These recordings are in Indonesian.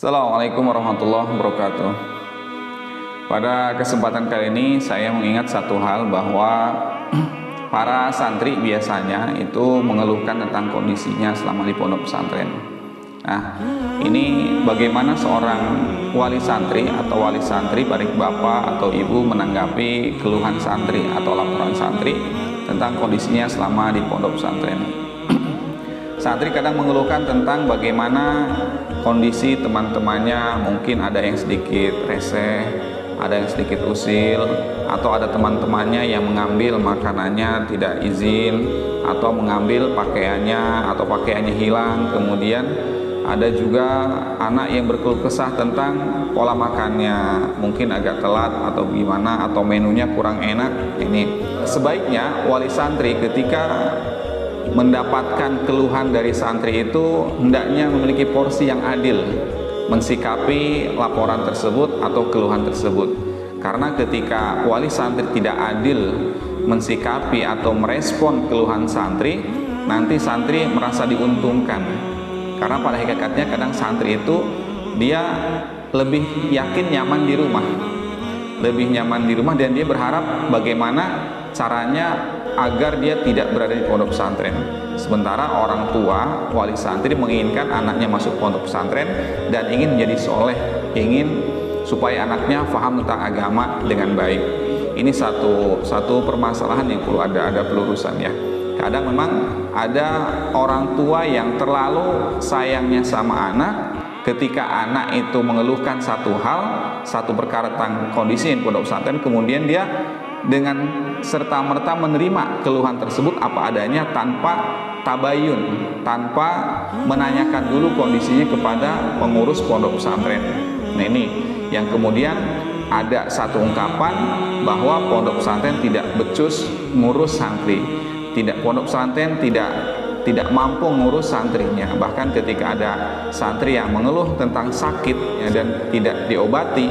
Assalamualaikum warahmatullahi wabarakatuh. Pada kesempatan kali ini saya mengingat satu hal bahwa para santri biasanya itu mengeluhkan tentang kondisinya selama di pondok pesantren. Nah, ini bagaimana seorang wali santri atau wali santri, baik bapak atau ibu, menanggapi keluhan santri atau laporan santri tentang kondisinya selama di pondok pesantren. Santri kadang mengeluhkan tentang bagaimana kondisi teman-temannya, mungkin ada yang sedikit rese, ada yang sedikit usil, atau ada teman-temannya yang mengambil makanannya tidak izin, atau mengambil pakaiannya atau pakaiannya hilang. Kemudian ada juga anak yang berkeluh kesah tentang pola makannya, mungkin agak telat atau gimana, atau menunya kurang enak. Ini sebaiknya wali santri ketika mendapatkan keluhan dari santri itu hendaknya memiliki porsi yang adil mensikapi laporan tersebut atau keluhan tersebut. Karena ketika wali santri tidak adil mensikapi atau merespon keluhan santri, nanti santri merasa diuntungkan. Karena pada hakikatnya kadang santri itu dia lebih yakin nyaman di rumah, lebih nyaman di rumah, dan dia berharap bagaimana caranya agar dia tidak berada di pondok pesantren. Sementara orang tua wali santri menginginkan anaknya masuk pondok pesantren dan ingin menjadi soleh, ingin supaya anaknya paham tentang agama dengan baik. Ini satu permasalahan yang perlu ada pelurusan ya. Kadang memang ada orang tua yang terlalu sayangnya sama anak, ketika anak itu mengeluhkan satu hal, satu perkara tentang kondisi di pondok pesantren, kemudian dia dengan serta-merta menerima keluhan tersebut apa adanya tanpa tabayun, tanpa menanyakan dulu kondisinya kepada pengurus pondok pesantren. Nah, ini yang kemudian ada satu ungkapan bahwa pondok pesantren tidak becus ngurus santri, pondok pesantren tidak mampu ngurus santrinya. Bahkan ketika ada santri yang mengeluh tentang sakit ya, dan tidak diobati,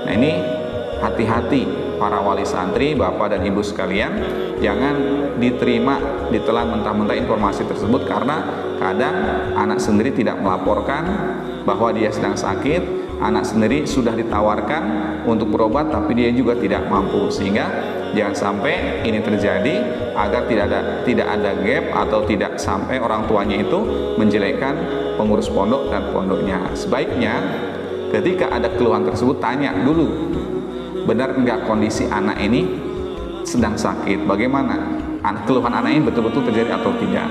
nah ini hati-hati para wali santri, bapak dan ibu sekalian, jangan ditelan mentah-mentah informasi tersebut, karena kadang anak sendiri tidak melaporkan bahwa dia sedang sakit, anak sendiri sudah ditawarkan untuk berobat tapi dia juga tidak mampu. Sehingga jangan sampai ini terjadi, agar tidak ada gap atau tidak sampai orang tuanya itu menjelekkan pengurus pondok dan pondoknya. Sebaiknya ketika ada keluhan tersebut tanya dulu, benar enggak kondisi anak ini sedang sakit, bagaimana keluhan anak ini betul-betul terjadi atau tidak.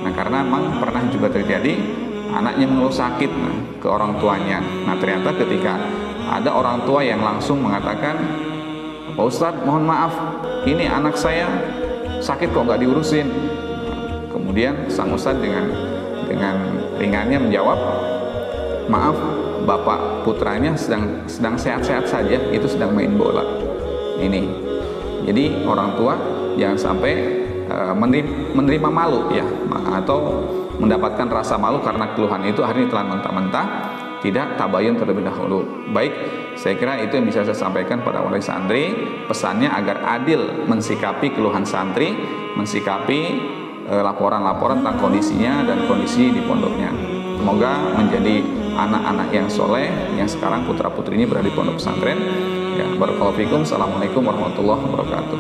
Nah, karena memang pernah juga terjadi anaknya mengeluh sakit ke orang tuanya. Nah, ternyata ketika ada orang tua yang langsung mengatakan, Pak Ustadz, mohon maaf, ini anak saya sakit kok nggak diurusin. Kemudian sang Ustadz dengan ringannya menjawab, maaf, bapak putranya sedang sehat-sehat saja, itu sedang main bola. Ini jadi orang tua jangan sampai menerima malu ya, atau mendapatkan rasa malu karena keluhan itu akhirnya telan mentah-mentah, tidak tabayun terlebih dahulu. Baik, saya kira itu yang bisa saya sampaikan pada wali santri, pesannya agar adil mensikapi keluhan santri, mensikapi laporan-laporan tentang kondisinya dan kondisi di pondoknya. Semoga menjadi anak-anak yang soleh yang sekarang putra-putrinya berada di pondok pesantren. Ya, barakallahu fikum. Assalamualaikum warahmatullahi wabarakatuh.